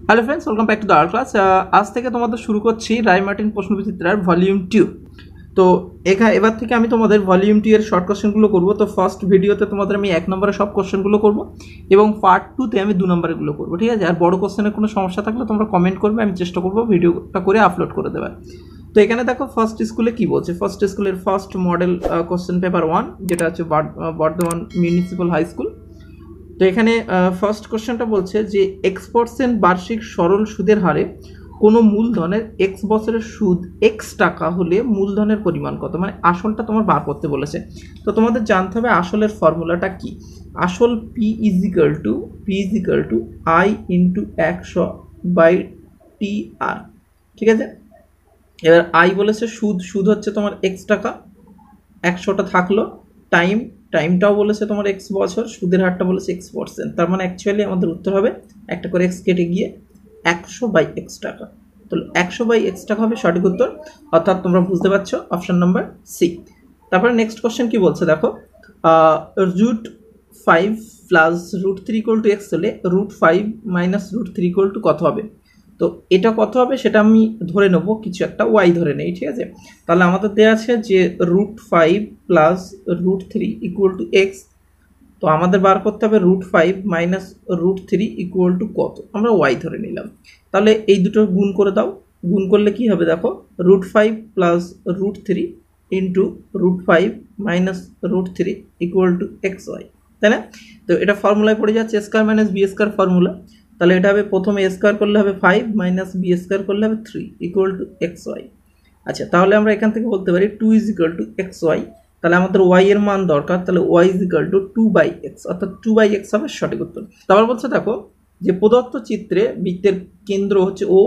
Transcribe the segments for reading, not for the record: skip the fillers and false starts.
Hello friends, welcome back to the our class. আজ থেকে তোমাদের শুরু করছি রায় মার্টিন প্রশ্নবিচিত্রার ভলিউম 2। তো এবার থেকে আমি তোমাদের ভলিউম 2 এর শর্ট কোশ্চেনগুলো করবো। তো ফার্স্ট ভিডিওতে তোমাদের আমি 1 নম্বরে সব কোশ্চেনগুলো করবো এবং পার্ট 2তে আমি 2 নম্বরেগুলো করবো, ঠিক আছে? আর বড় কোশ্চেনের কোনো সমস্যা থাকলে তোমরা কমেন্ট করবে, আমি চেষ্টা করবো ভিডিওটা করে আপলোড করে দেবে। তো এখানে দেখো ফার্স্ট স্কুলে কি বলছে। ফার্স্ট স্কুলের ফার্স্ট মডেল কোশ্চেন পেপার 1, যেটা হচ্ছে বর্ধমান মিউনিসিপ্যাল হাই স্কুল। তো এখানে ফার্স্ট কোশ্চেনটা বলছে যে X% বার্ষিক সরল সুদের হারে কোনো মূলধনের X বছরের সুদ X টাকা হলে মূলধনের পরিমাণ কত, মানে আসলটা তোমার বার করতে বলেছে। তো তোমাদের জানতে হবে আসলের ফর্মুলাটা কি। আসল P is equal to I into 100/TR, ঠিক আছে? এবার I বলেছে সুদ হচ্ছে তোমার X টাকা, 100টা থাকলো, টাইমটাও বলেছে তোমার X বছর, সুদের হারটা বলেছে X%। তার মানে অ্যাকচুয়ালি আমাদের উত্তর হবে একটা করে X কেটে গিয়ে 100/X টাকা। তো 100/X টাকা হবে সঠিক উত্তর, অর্থাৎ তোমরা বুঝতে পারছো অপশন নাম্বার সি। তারপরে নেক্সট কোশ্চেন কি বলছে দেখো, √5 প্লাস √3 ইকুয়াল টু X হলে √5 মাইনাস √3 ইকুয়াল টু কত হবে। তো এটা কত হবে সেটা আমি ধরে নেবো, কিছু একটা ওয়াই ধরে নেই, ঠিক আছে? তাহলে আমাদের দেওয়া আছে যে √5 প্লাস √3 ইকুয়াল টু এক্স। তো আমাদের বার করতে হবে √5 মাইনাস √3 ইকুয়াল টু কত, আমরা ওয়াই ধরে নিলাম। তাহলে এই দুটো গুণ করে দাও, গুণ করলে কি হবে দেখো, √5 plus √3 into √5 minus √3 equal to XY, তাই না? তো এটা ফর্মুলায় পড়ে যাচ্ছে square minus B square formula. তাহলে এটা হবে প্রথমে স্কোয়ার করলে হবে 5 মাইনাস বি স্কোয়ার করলে হবে 3 ইকুয়াল টু XY। আচ্ছা, তাহলে আমরা এখান থেকে বলতে পারি 2 ইজ ইকুয়াল টু XY। তাহলে আমাদের ওয়াই এর মান দরকার, তাহলে Y is equal two 2/x, অর্থাৎ 2/x হবে সঠিক উত্তর। তারপর বলছে দেখো যে প্রদত্ত চিত্রে বৃত্তের কেন্দ্র হচ্ছে ও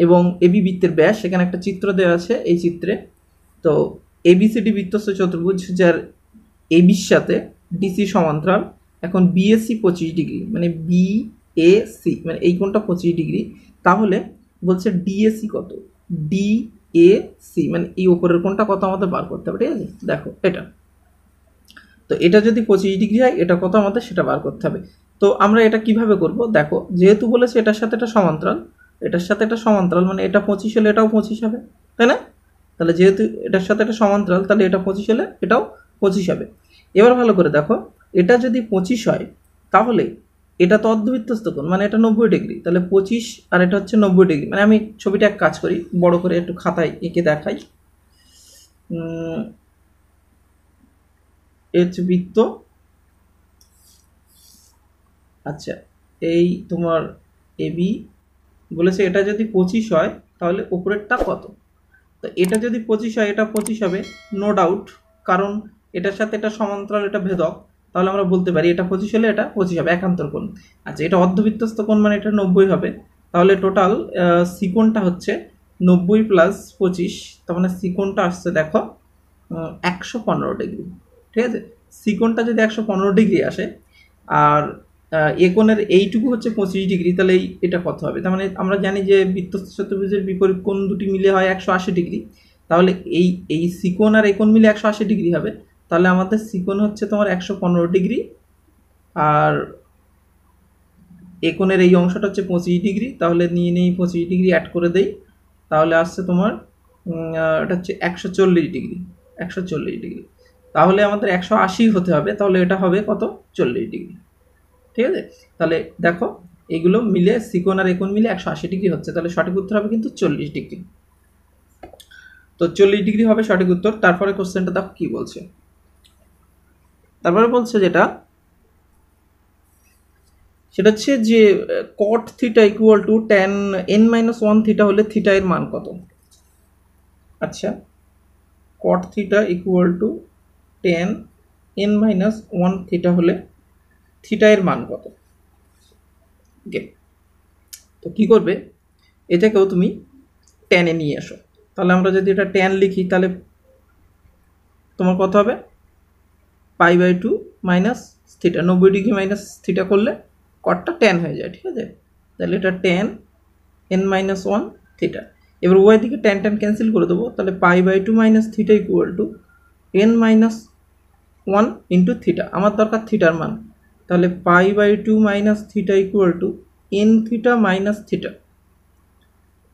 এবং এবি বৃত্তের ব্যাস, সেখানে একটা চিত্র দেওয়া আছে এই চিত্রে। তো এবিসিডি বৃত্তস্থ চতুর্ভুজ যার এবির সাথে ডিসি সমান্তরাল, এখন বিএসি 25 ডিগ্রি, মানে বিএসি মানে এই কোণটা 25 ডিগ্রি। তাহলে বলছে ডিএসি কত, ডিএসি মানে এই উপরের কোণটা কত আমাদের বার করতে হবে, ঠিক আছে? দেখো এটা, তো এটা যদি 25 ডিগ্রি হয় এটা কত আমাদের সেটা বার করতে হবে। তো আমরা এটা কিভাবে করব দেখো, যেহেতু বলেছে এটার সাথে এটা সমান্তরাল, এটার সাথে এটা সমান্তরাল মানে এটা 25 হলে এটাও 25 হবে, তাই না? তাহলে যেহেতু এটার সাথে এটা সমান্তরাল তাহলে এটা 25 হলে এটাও 25 হবে। এবার ভালো করে দেখো, এটা যদি 25 হয় তাহলে এটা তো অর্ধবৃত্তস্থ কোণ, মানে এটা 90 ডিগ্রি, তাহলে 25 আর এটা হচ্ছে 90 ডিগ্রি। মানে আমি ছবিটা এক কাজ করি, বড় করে একটু খাতায় এঁকে দেখাই। এইচ বৃত্ত, আচ্ছা এই তোমার এবি বলেছে এটা যদি 25 হয় তাহলে উপরেরটা কত। তো এটা যদি 25 হয় এটা 25 হবে নো ডাউট, কারণ এটার সাথে এটা সমান্তরাল, এটা ভেদক। তাহলে আমরা বলতে পারি এটা 25 হলে এটা 25 হবে, একান্তর কোণ। আচ্ছা, এটা অর্ধবৃত্তস্থ কোণ মানে এটা 90 হবে। তাহলে টোটাল সিকোণটা হচ্ছে 90 প্লাস 25, তার মানে সিকোণটা আসছে দেখো 115 ডিগ্রি, ঠিক আছে? সিকোণটা যদি 115 ডিগ্রি আসে আর এ কোণের এইটুকু হচ্ছে 25 ডিগ্রি, তাহলে এটা কত হবে? তার মানে আমরা জানি যে বৃত্তস্থ চতুর্ভুজের বিপরীত কোণ দুটি মিলে হয় 180 ডিগ্রি। তাহলে এই সিকোণ আর এই কোণ মিলে 180 ডিগ্রি হবে। তাহলে আমাদের সিকোণ হচ্ছে তোমার 115 ডিগ্রি আর এ কোণের এই অংশটা হচ্ছে 25 ডিগ্রি। তাহলে নিয়ে নেই 25 ডিগ্রি অ্যাড করে দেই, তাহলে আসছে তোমার এটা হচ্ছে 140 ডিগ্রি, 140 ডিগ্রি। তাহলে আমাদের 180 হতে হবে, তাহলে এটা হবে কত, 40 ডিগ্রি, ঠিক আছে? তাহলে দেখো এগুলো মিলে সিকোণ আর একোণ মিলে 180 ডিগ্রি হচ্ছে, তাহলে সঠিক উত্তর হবে কিন্তু 40 ডিগ্রি। তো 40 ডিগ্রি হবে সঠিক উত্তর। তারপরে কোশ্চেনটা দেখো কি বলছে। তারপরে বলছে যেটা সেটা হচ্ছে যে cot theta equal two tan n-1 theta হলে থিটা এর মান কত। আচ্ছা, cot theta equal two tan n-1 theta হলে থিটা এর মান কত। ওকে, তো কি করবে, এটাকেও তুমি ট্যানে নিয়ে আসো। তাহলে আমরা যদি এটা ট্যান লিখি তাহলে তোমার কত হবে, π/2 minus theta, 90 degree minus theta করলে কটটা ট্যান হয়ে যায়, ঠিক আছে? তাহলে এটা ট্যান n-1 থিটা। এবার উভয় দিকে ট্যান ট্যান ক্যান্সেল করে দেবো, তাহলে π/2 minus theta equal to n-1 into theta. আমার দরকার থিটার মান, তাহলে π/2 minus theta equal to n theta minus theta,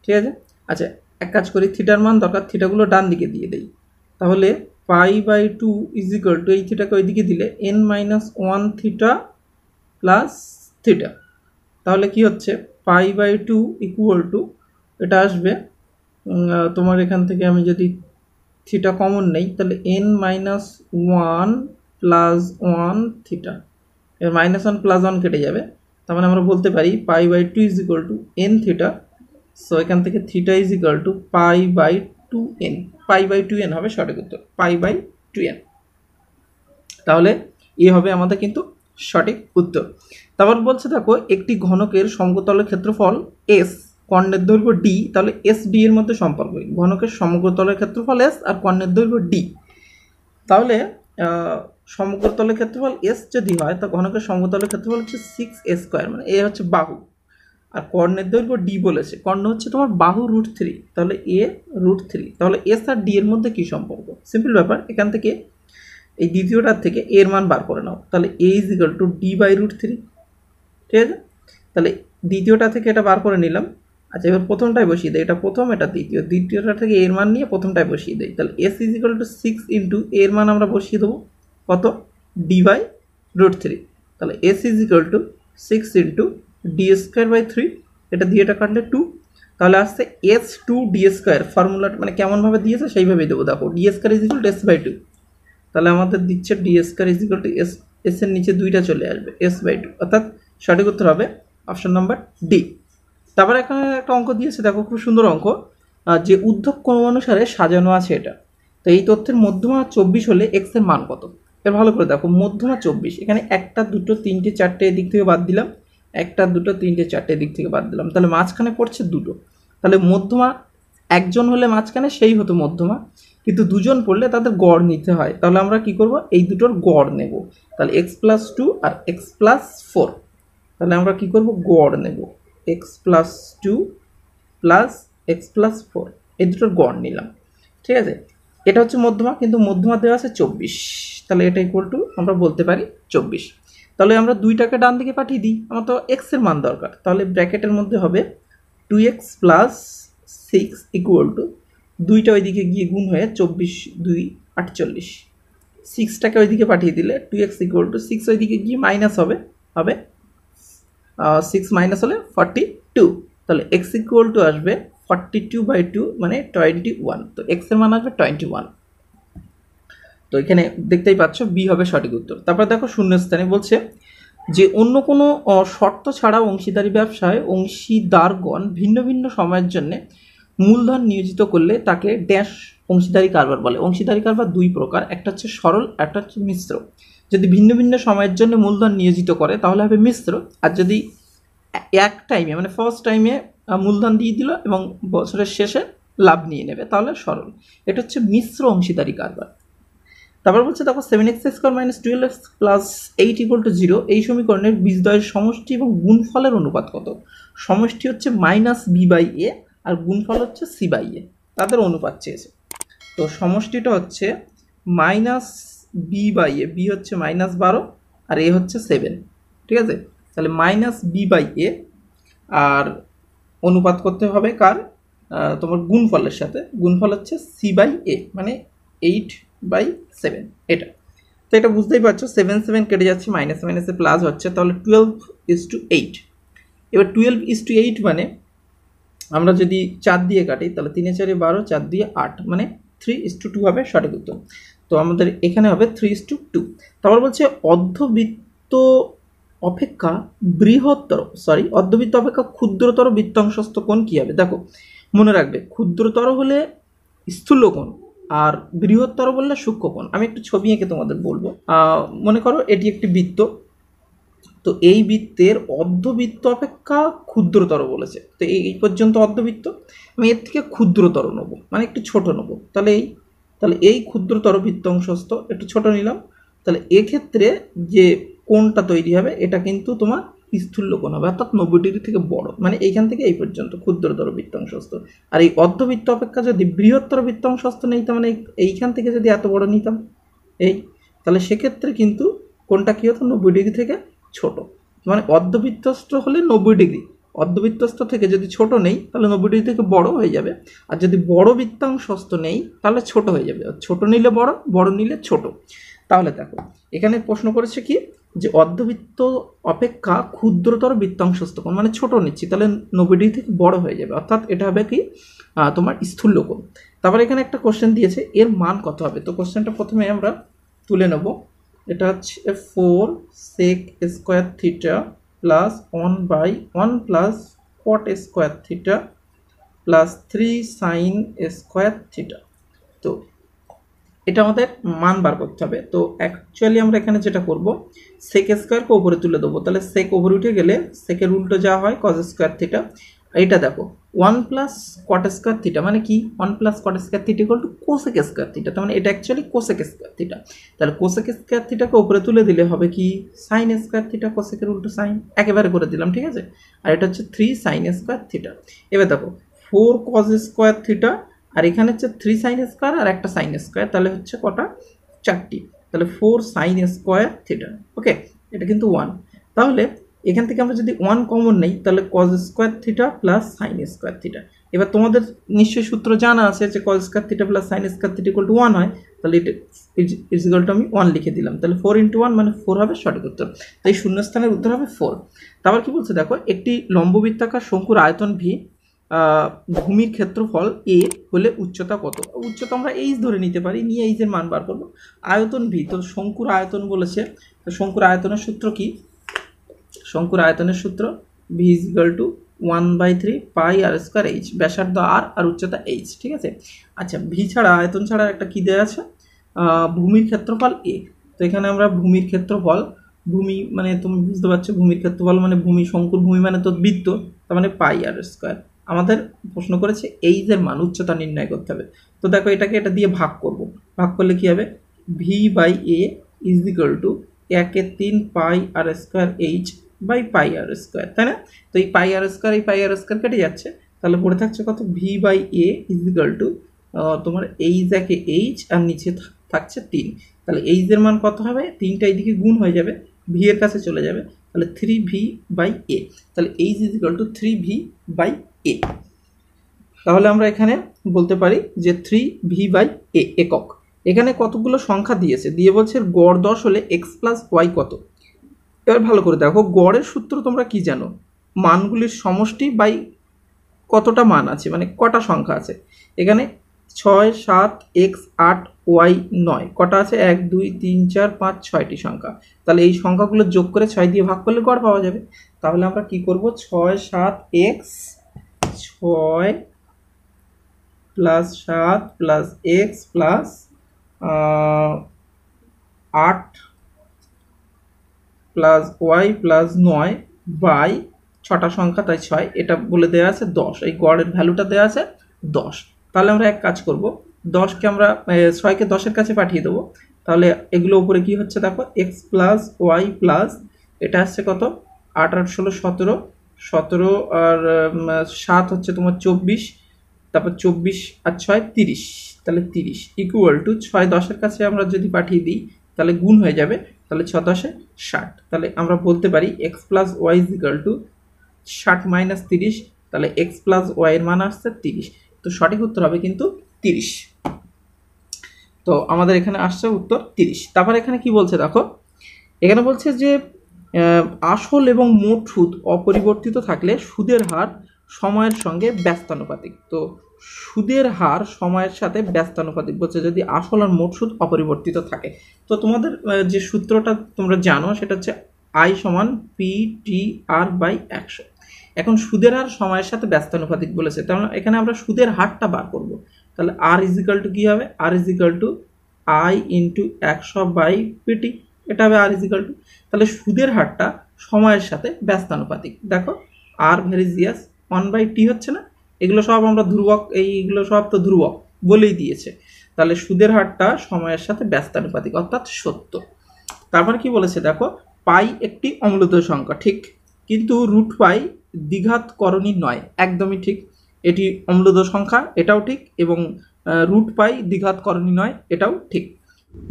ঠিক আছে। আচ্ছা, এক কাজ করি, থিটার মান দরকার, থিটাগুলো ডান দিকে দিয়ে দেই। তাহলে π/2 ইজ ইকুয়াল টু এই থিটাকে ওইদিকে দিলে n - 1 থিটা প্লাস থিটা। তাহলে কি হচ্ছে, π/2 ইকুয়াল টু এটা আসবে তোমার এখান থেকে আমি যদি থিটা কমন নেই তাহলে n - 1 প্লাস 1 থিটা, এর -1 প্লাস 1 কেটে যাবে। তার মানে আমরা বলতে পারি π/2 is equal to n theta. So এখান থেকে theta is equal two π/2n, π/2n হবে সঠিক উত্তর, π/2n। তাহলে এ হবে আমাদের কিন্তু সঠিক উত্তর। তারপর বলছে দেখো, একটি ঘনকের সমগ্রতলের ক্ষেত্রফল s, কর্ণের দৈর্ঘ্য d, তাহলে s d এর মধ্যে সম্পর্ক, ঘনকের সমগ্রতলের ক্ষেত্রফল s আর কর্ণের দৈর্ঘ্য d। তাহলে সমগ্রতলের ক্ষেত্রফল s যদি হয় তা ঘনকের সমগ্রতলের ক্ষেত্রফল হচ্ছে 6a², মানে এ হচ্ছে বাহু, আর কর্ণের দৈর্ঘ্য d বলেছে, কর্ণ হচ্ছে তোমার বাহু √3, তাহলে a √3। তাহলে s আর d এর মধ্যে কি সম্পর্ক? সিম্পল ব্যাপার, এখান থেকে এই দ্বিতীয়টার থেকে এর মান বার করে নাও, তাহলে a is equal two d/√3, ঠিক আছে। তাহলে দ্বিতীয়টা থেকে এটা বার করে নিলাম। আচ্ছা, এবার প্রথমটাই বসিয়ে দেয়, এটা প্রথম এটা দ্বিতীয়, দ্বিতীয়টা থেকে এর মান নিয়ে প্রথমটায় বসিয়ে দেয়। তাহলে s is equal two 6 into এর মান আমরা বসিয়ে দেবো কত, d/√3। তাহলে s is equal two 6 into d²/3, এটা দিয়ে এটা কাটলে 2, তাহলে আসছে s2d²। ফর্মুলাটা মানে কেমনভাবে দিয়েছে সেইভাবেই দেবো, দেখো d² is equal two s/2, তাহলে আমাদের দিচ্ছে d² is equal two s, s এর নিচে 2টা চলে আসবে s/2, অর্থাৎ সঠিক উত্তর হবে অপশন নাম্বার ডি। তারপরে এখানে একটা অঙ্ক দিয়েছে, দেখো খুব সুন্দর অঙ্ক, যে ঊর্ধ্বক ক্রম অনুসারে সাজানো আছে এটা। তো এই তথ্যের মধ্যমা 24 হলে x এর মান কত? এর ভালো করে দেখো, মধ্যমা 24, এখানে 1টা 2টো 3টে 4টে দিক থেকে বাদ দিলাম, 1টা 2টো 3টে 4টে দিক থেকে বাদ দিলাম, তাহলে মাঝখানে পড়ছে 2টো, তাহলে মধ্যমা একজন হলে মাঝখানে সেই হতো মধ্যমা, কিন্তু দুজন পড়লে তাদের গড় নিতে হয়। তাহলে আমরা কি করব, এই দুটোর গড় নেব, তাহলে x+2 আর x+4, তাহলে আমরা কি করব, গড় নেব, x+2 প্লাস x+4, এই দুটোর গড় নিলাম, ঠিক আছে। এটা হচ্ছে মধ্যমা, কিন্তু মধ্যমা দেওয়া আছে 24, তাহলে এটা ইকুয়াল টু আমরা বলতে পারি 24। তাহলে আমরা 2টাকে ডান দিকে পাঠিয়ে দিই, আমার তো x এর মান দরকার, তাহলে ব্র্যাকেটের মধ্যে হবে 2x + 6 ইকুয়াল টু 2টা ওইদিকে গিয়ে গুণ হয়ে 24 2 48, 6টাকে ওইদিকে পাঠিয়ে দিলে 2x ইকুয়াল টু 6 ওইদিকে গিয়ে মাইনাস হবে 6 মাইনাস হলে 42, তাহলে x ইকুয়াল টু আসবে 42/2 মানে 21, তো x এর মান আসবে 21। তো এখানে দেখতেই পাচ্ছ বি হবে সঠিক উত্তর। তারপর দেখো শূন্যস্থানে বলছে যে অন্য কোনো শর্ত ছাড়া অংশীদারি ব্যবসায় অংশীদারগণ ভিন্ন ভিন্ন সময়ের জন্য মূলধন নিয়োজিত করলে তাকে ড্যাশ অংশীদারি কারবার বলে। অংশীদারি কারবার দুই প্রকার, একটা হচ্ছে সরল, একটা হচ্ছে মিশ্র। যদি ভিন্ন ভিন্ন সময়ের জন্য মূলধন নিয়োজিত করে তাহলে হবে মিশ্র, আর যদি এক টাইমে মানে ফার্স্ট টাইমে মূলধন দিয়ে দিল এবং বছরের শেষে লাভ নিয়ে নেবে তাহলে সরল, এটা হচ্ছে মিশ্র অংশীদারি কারবার। তারপর বলছে দেখো 7x² - 12x + 8 = 0 এই সমীকরণের বীজদ্বয়ের সমষ্টি এবং গুণফলের অনুপাত কত? সমষ্টি হচ্ছে -b/a আর গুণফল হচ্ছে c/a, তাদের অনুপাত চেয়েছে। তো সমষ্টিটা হচ্ছে -b/a, b হচ্ছে -12 আর a হচ্ছে 7, ঠিক আছে। তাহলে -b/a আর অনুপাত করতে হবে কার, তোমার গুণফলের সাথে, গুণফল হচ্ছে c/a মানে 8/7 এটা। তো এটা বুঝতেই পারছো 7 7 কেটে যাচ্ছে, মাইনাস মাইনাসে প্লাস হচ্ছে, তাহলে 12:8। এবার 12:8 মানে আমরা যদি 4 দিয়ে কাটি তাহলে 3 4 12, 4 দিয়ে 8 মানে 3:2 হবে সঠিক উত্তর। তো আমাদের এখানে হবে 3:2। তারপর বলছে অর্ধবৃত্ত অপেক্ষা ক্ষুদ্রতর বৃত্তাংশস্থ কোণ কি হবে? দেখো মনে রাখবে, ক্ষুদ্রতর হলে স্থূলকোণ আর বৃহত্তর বললে সূক্ষ্মকোণ। আমি একটু ছবি এঁকে তোমাদের বলবো। মনে করো এটি একটি বৃত্ত, তো এই বৃত্তের অর্ধবৃত্ত অপেক্ষা ক্ষুদ্রতর বলেছে, তো এই পর্যন্ত অর্ধবৃত্ত, আমি এর থেকে ক্ষুদ্রতর নেব মানে একটু ছোট নেব, তাহলে এই ক্ষুদ্রতর বৃত্তাংশস্থ একটু ছোট নিলাম, তাহলে এক্ষেত্রে যে কোণটা তৈরি হবে এটা কিন্তু তোমার স্থূলকোণ হবে, অর্থাৎ 90 ডিগ্রি থেকে বড়, মানে এইখান থেকে এই পর্যন্ত ক্ষুদ্রতর বৃত্তাংশস্থ। আর এই অর্ধবৃত্ত অপেক্ষা যদি বৃহত্তর বৃত্তাংশস্থ নিতাম, মানে এইখান থেকে যদি এত বড় নিতাম তাহলে সেক্ষেত্রে কিন্তু কোণটা কী হতো, 90 ডিগ্রি থেকে ছোট, মানে অর্ধবৃত্তস্থ হলে 90 ডিগ্রি অর্ধবৃত্তস্থ থেকে যদি ছোট নেই তাহলে 90 ডিগ্রি থেকে বড় হয়ে যাবে, আর যদি বড় বৃত্তাংশস্থ নেই তাহলে ছোট হয়ে যাবে, ছোট নিলে বড়, বড় নিলে ছোট। তাহলে দেখো এখানে প্রশ্ন করেছে কি যে অর্ধবৃত্ত অপেক্ষা ক্ষুদ্রতর বৃত্তাংশস্থ কোণ, মানে ছোট নিচ্ছি তাহলে 90 ডিগ্রি থেকে বড় হয়ে যাবে, অর্থাৎ এটা হবে কি তোমার স্থূলকোণ। তারপর এখানে একটা কোশ্চেন দিয়েছে এর মান কত হবে, তো কোশ্চেনটা প্রথমে আমরা তুলে নেব। এটা হচ্ছে 4 sec square theta plus 1/1 plus cot square theta plus 3 sin square theta. তো এটা আমাদের মান বার করতে হবে। তো অ্যাকচুয়ালি আমরা এখানে যেটা করব সেক স্কোয়ারকে উপরে তুলে দেবো, তাহলে সেক উপরে উঠে গেলে সেকের উল্টো যা হয় cos স্কোয়ার থিটা। এইটা দেখো 1 প্লাস cot স্কোয়ার থিটা মানে কি 1 plus cot square theta equal two cosec square theta, তার মানে এটা অ্যাকচুয়ালি কোসেক স্কোয়ার থিটা। তাহলে কোসেক স্কোয়ার থিটাকে উপরে তুলে দিলে হবে কি সাইন স্কোয়ার থিটা, কোসেকের উল্টো সাইন, একেবারে করে দিলাম, ঠিক আছে। আর এটা হচ্ছে 3 sin স্কোয়ার থিটা। এবার দেখো 4 cos স্কোয়ার থিটা আর এখানে হচ্ছে 3 sin স্কোয়ার আর একটা সাইন স্কোয়ার, তাহলে হচ্ছে কটা 4টি, তাহলে 4 sin স্কোয়ার থিটা। ওকে, এটা কিন্তু 1। তাহলে এখান থেকে আমরা যদি 1 কমন নেই তাহলে cos square theta plus sine square theta. এবার তোমাদের নিশ্চয়ই সূত্র জানা আছে যে cos square theta plus sine square theta equal two 1 হয়, তাহলে এটা ইজ ইকুয়াল টু আমি 1 লিখে দিলাম, তাহলে 4 × 1 মানে 4 হবে সঠিক উত্তর। তাই শূন্যস্থানের উত্তর হবে 4। তারপর কি বলছে দেখো একটি লম্ববৃত্তাকার শঙ্কুর আয়তন ভি, ভূমির ক্ষেত্রফল এ হলে উচ্চতা কত, উচ্চতা আমরা এইচ ধরে নিতে পারি, নিয়ে এইচের মান বার করবো। আয়তন ভি, তো শঙ্কুর আয়তন বলেছে, তো শঙ্কুর আয়তনের সূত্র কি, শঙ্কুর আয়তনের সূত্র V is equal to 1/3 pi R square H, ব্যাসার্ধ আর আর উচ্চতা এইচ, ঠিক আছে। আচ্ছা ভি ছাড়া আয়তন ছাড়া একটা কি দেওয়া আছে ভূমির ক্ষেত্রফল এ, তো এখানে আমরা ভূমির ক্ষেত্রফল, ভূমি মানে তুমি বুঝতে পারছো ভূমির ক্ষেত্রফল মানে ভূমি, শঙ্কুর ভূমি মানে তো বৃত্ত, তার মানে পাই আর স্কোয়ার। আমাদের প্রশ্ন করেছে এইচের মান উচ্চতা নির্ণয় করতে হবে। তো দেখো এটাকে এটা দিয়ে ভাগ করব, ভাগ করলে কি হবে V by A is equal to 1/3 pi R square H by pi R square, তাই না। তো এই পাই আর স্কোয়ার এই পাই আর স্কোয়ার কেটে যাচ্ছে, তাহলে পড়ে থাকছে কত V by A is equal to তোমার এইচ একে এইচ আর নিচে থাকছে 3, তাহলে এইচের মান কত হবে 3টা এইদিকে গুণ হয়ে যাবে, ভি এর কাছে চলে যাবে, তাহলে 3v বাই এ, তাহলে H is equal to 3v by A. তাহলে আমরা এখানে বলতে পারি যে 3v বাই এ একক। এখানে কতগুলো সংখ্যা দিয়েছে, দিয়ে বলছে গড় 10 হলে এক্স প্লাস ওয়াই কত। এবার ভালো করে দেখো গড়ের সূত্র তোমরা কি জানো, মানগুলির সমষ্টি বাই কতটা মান আছে, মানে কটা সংখ্যা আছে। এখানে 6 7 x 8 y 9 কটা আছে 1 2 3 4 5 6টি সংখ্যা, তাহলে এই সংখ্যাগুলো যোগ করে 6 দিয়ে ভাগ করলে গড় পাওয়া যাবে। তাহলে আমরা কি করব 6 7 x 6 plus 7 plus x plus 8 plus y plus 9 by 6টা সংখ্যা তাই 6, এটা বলে দেওয়া আছে 10, এই গড়ের ভ্যালুটা দেওয়া আছে 10। তাহলে আমরা এক কাজ করব 10কে আমরা 6কে 10-এর কাছে পাঠিয়ে দেবো, তাহলে এগুলো উপরে কি হচ্ছে দেখো এক্স প্লাস ওয়াই প্লাস এটা আসছে কত 8 8 16 17 17 আর 7 হচ্ছে তোমার 24, তারপর 24 আর 6 30, তাহলে 30 ইকুয়াল টু 6 10-এর কাছে আমরা যদি পাঠিয়ে দিই তাহলে গুণ হয়ে যাবে, তাহলে 6 10-এ 60, তাহলে আমরা বলতে পারি X plus Y is equal to 60 minus 30, তাহলে এক্স প্লাস ওয়াই এর মান আসছে 30, তো সঠিক উত্তর হবে কিন্তু 30। তো আমাদের এখানে আসছে উত্তর 30। তারপর এখানে কি বলছে দেখো, এখানে বলছে যে আসল এবং মোট সুদ অপরিবর্তিত থাকলে সুদের হার সময়ের সঙ্গে ব্যস্তানুপাতিক। তো সুদের হার সময়ের সাথে ব্যস্তানুপাতিক বলছে যদি আসল আর মোট সুদ অপরিবর্তিত থাকে। তো তোমাদের যে সূত্রটা তোমরা জানো সেটা হচ্ছে আই সমান PTR বাই 100। এখন সুদের হার সময়ের সাথে ব্যস্তানুপাতিক বলেছে, তাহলে এখানে আমরা সুদের হারটা বার করব, তাহলে আর ইজ ইকুয়াল টু কি হবে R is equal to I into 100 by PT, এটা হবে আর ইজ ইকুয়াল টু, তাহলে সুদের হারটা সময়ের সাথে ব্যস্তানুপাতিক। দেখো আর ভেরিজিয়াস 1/t হচ্ছে না, এগুলো সব আমরা ধ্রুবক, এইগুলো সব তো ধ্রুবক বলেই দিয়েছে, তাহলে সুদের হারটা সময়ের সাথে ব্যস্তানুপাতিক অর্থাৎ সত্য। তারপর কি বলেছে দেখো পাই একটি অম্লজ সংখ্যা, ঠিক, কিন্তু রুট পাই দ্বিঘাতকরণী নয়, একদমই ঠিক, এটি অম্লজ সংখ্যা এটাও ঠিক, এবং রুট পাই দ্বিঘাতকরণী নয় এটাও ঠিক।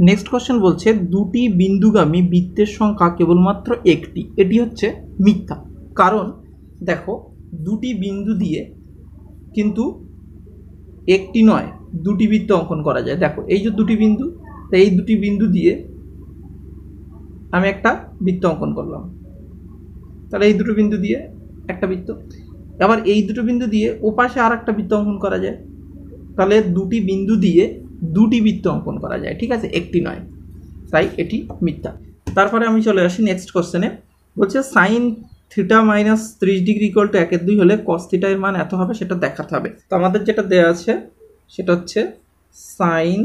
নেক্সট কোশ্চেন বলছে দুটি বিন্দুগামী বৃত্তের সংখ্যা কেবলমাত্র একটি, এটি হচ্ছে মিথ্যা। কারণ দেখো দুটি বিন্দু দিয়ে কিন্তু একটি নয় দুটি বৃত্ত অঙ্কন করা যায়। দেখো এই যে দুটি বিন্দু, এই দুটি বিন্দু দিয়ে আমি একটা বৃত্ত অঙ্কন করলাম, তাহলে এই দুটো বিন্দু দিয়ে একটা বৃত্ত। আবার এই দুটো বিন্দু দিয়ে ওপাশে আর একটা বৃত্ত অঙ্কন করা যায়, তাহলে দুটি বিন্দু দিয়ে দুটি বৃত্ত অঙ্কন করা যায়, ঠিক আছে, একটি নয়, তাই এটি মিথ্যা। তারপরে আমি চলে আসি নেক্সট কোশ্চেনে। বলছে sign theta minus 30 degree equal to 1/2 হলে কস থিটা এর মান এত হবে, সেটা দেখাতে হবে। তো আমাদের যেটা দেওয়া আছে সেটা হচ্ছে sign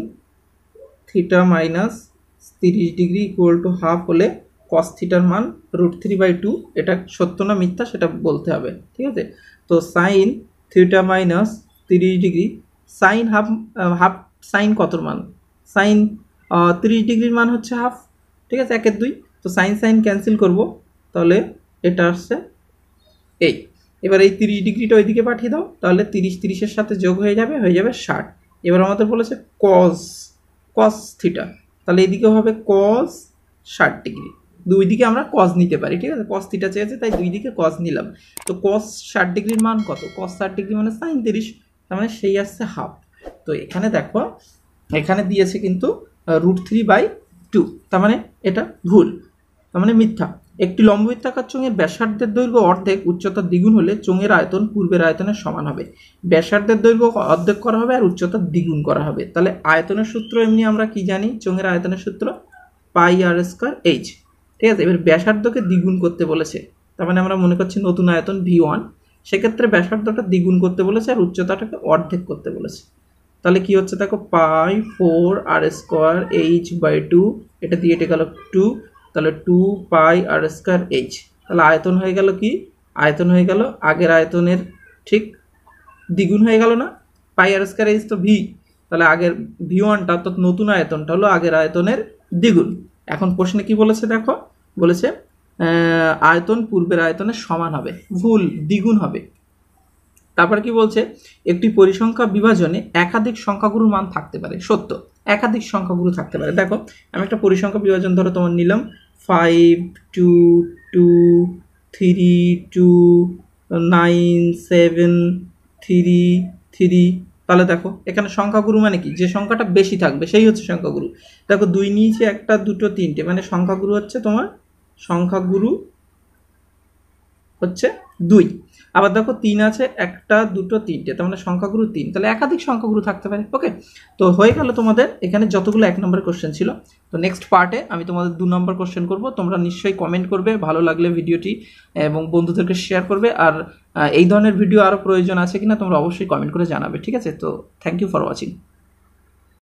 theta minus 30 degree equal to half হলে কস থিটার মান √3/2। এটা সত্য না মিথ্যা সেটা বলতে হবে, ঠিক আছে। তো sine theta minus 30 degree, sine half sine কতর মান, সাইন 30 ডিগ্রির মান হচ্ছে হাফ, ঠিক আছে, 1/2। তো সাইন সাইন ক্যান্সেল করব, তাহলে এটা আসছে এই। এবার এই 30 ডিগ্রিটা ওইদিকে পাঠিয়ে দাও, তাহলে 30-30-এর সাথে যোগ হয়ে যাবে 60। এবার আমাদের বলেছে কস থিটা, তাহলে এইদিকেও হবে কস 60 ডিগ্রি। দুই দিকে আমরা কস নিতে পারি, ঠিক আছে, কস থিটা চেয়েছে তাই দুই দিকে কস নিলাম। তো কস 60 ডিগ্রির মান কত, কস 60 ডিগ্রি মানে সাইন 30, তার মানে সেই আসছে হাফ। তো এখানে দেখো এখানে দিয়েছে কিন্তু √3/2, তার মানে এটা ভুল, তার মানে মিথ্যা। একটি লম্ববৃত্তাকার চোঙের ব্যাসার্ধের দৈর্ঘ্য অর্ধেক উচ্চতা দ্বিগুণ হলে চোঙের আয়তন পূর্বের আয়তনের সমান হবে। ব্যাসার্ধের দৈর্ঘ্য অর্ধেক করা হবে আর উচ্চতা দ্বিগুণ করা হবে, তাহলে আয়তনের সূত্র এমনি আমরা কি জানি, চোঙের আয়তনের সূত্র πr²h, ঠিক আছে। এবার ব্যাসার্ধকে দ্বিগুণ করতে বলেছে, তার মানে আমরা মনে করছি নতুন আয়তন V1, সেক্ষেত্রে ব্যাসার্ধটা দ্বিগুণ করতে বলেছে আর উচ্চতাটাকে অর্ধেক করতে বলেছে। তাহলে কি হচ্ছে দেখো, π4r²h/2, এটা দিয়ে এটা গেল 2, তাহলে 2πr²h। তাহলে আয়তন হয়ে গেল কি, আয়তন হয়ে গেল আগের আয়তনের ঠিক দ্বিগুণ হয়ে গেল না, πr²h তো ভি, তাহলে আগের V1টা অর্থাৎ নতুন আয়তনটা হলো আগের আয়তনের দ্বিগুণ। এখন প্রশ্নে কি বলেছে দেখো, বলেছে আয়তন পূর্বের আয়তনের সমান হবে, ভুল, দ্বিগুণ হবে। তারপর কি বলছে, একটি পরিসংখ্যা বিভাজনে একাধিক সংখ্যাগুরুর মান থাকতে পারে, সত্য, একাধিক সংখ্যাগুরু থাকতে পারে। দেখো আমি একটা পরিসংখ্যা বিভাজন ধরো তোমার নিলাম 5 2 2 3 2 9 7 3 3, তাহলে দেখো এখানে সংখ্যাগুরু মানে কি, যে সংখ্যাটা বেশি থাকবে সেই হচ্ছে সংখ্যাগুরু। দেখো 2 নিয়েছে, 1 2 3টে, মানে সংখ্যাগুরু হচ্ছে তোমার, সংখ্যাগুরু হচ্ছে 2। আবার দেখো 3 আছে, 1 2 3টে, তার মানে সংখ্যাগুরু 3, তাহলে একাধিক সংখ্যাগুরু থাকতে পারে। ওকে, তো হয়ে গেল তোমাদের এখানে যতগুলো 1 নম্বর কোশ্চেন ছিল। তো নেক্সট পার্টে আমি তোমাদের 2 নম্বর কোশ্চেন করব। তোমরা নিশ্চয়ই কমেন্ট করবে ভালো লাগলে ভিডিওটি, এবং বন্ধুদেরকে শেয়ার করবে। আর এই ধরনের ভিডিও আরও প্রয়োজন আছে কিনা তোমরা অবশ্যই কমেন্ট করে জানাবে, ঠিক আছে। তো থ্যাংক ইউ ফর ওয়াচিং।